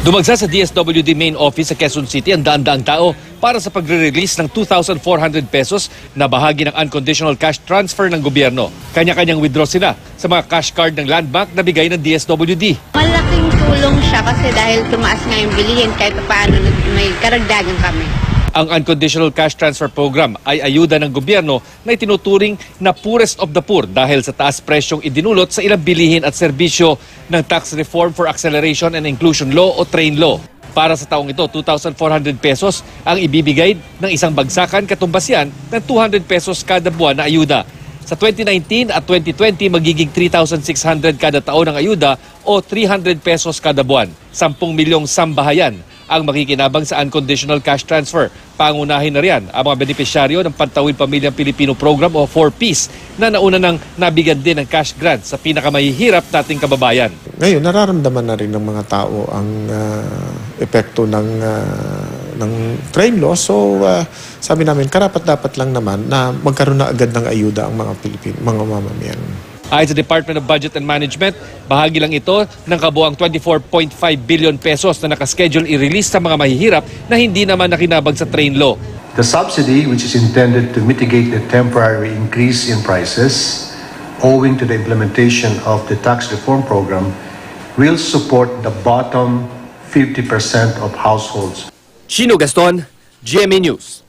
Dumagsa sa DSWD main office sa Quezon City ang daan-daang tao para sa pagre-release ng 2,400 pesos na bahagi ng unconditional cash transfer ng gobyerno. Kanya-kanyang withdraw sila sa mga cash card ng Land Bank na bigay ng DSWD. Malaking tulong siya kasi dahil tumaas nga yung bilihin kahit paano may karagdagan kami. Ang Unconditional Cash Transfer Program ay ayuda ng gobyerno na itinuturing na poorest of the poor dahil sa taas presyong idinulot sa ilang bilihin at serbisyo ng Tax Reform for Acceleration and Inclusion Law o TRAIN Law. Para sa taong ito, 2,400 pesos ang ibibigay ng isang bagsakan katumbas yan ng 200 pesos kada buwan na ayuda. Sa 2019 at 2020, magiging 3,600 kada taon ang ayuda o 300 pesos kada buwan. 10 milyong sambahayan ang makikinabang sa Unconditional Cash Transfer. Pangunahin na riyan ang mga benepisyaryo ng Pantawid Pamilyang Pilipino Program o 4Ps na nauna nang nabigyan din ng cash grant sa pinakamahihirap nating kababayan. Ngayon, nararamdaman na rin ng mga tao ang epekto ng train law. So, sabi namin, karapat-dapat lang naman na magkaroon na agad ng ayuda ang mga Pilipino, mga mamamayan. Ayon sa Department of Budget and Management, bahagi lang ito ng kabuang 24.5 billion pesos na nakaschedule i-release sa mga mahihirap na hindi naman nakinabang sa train law. The subsidy, which is intended to mitigate the temporary increase in prices owing to the implementation of the tax reform program, will support the bottom 50% of households. Chino Gaston, GMA News.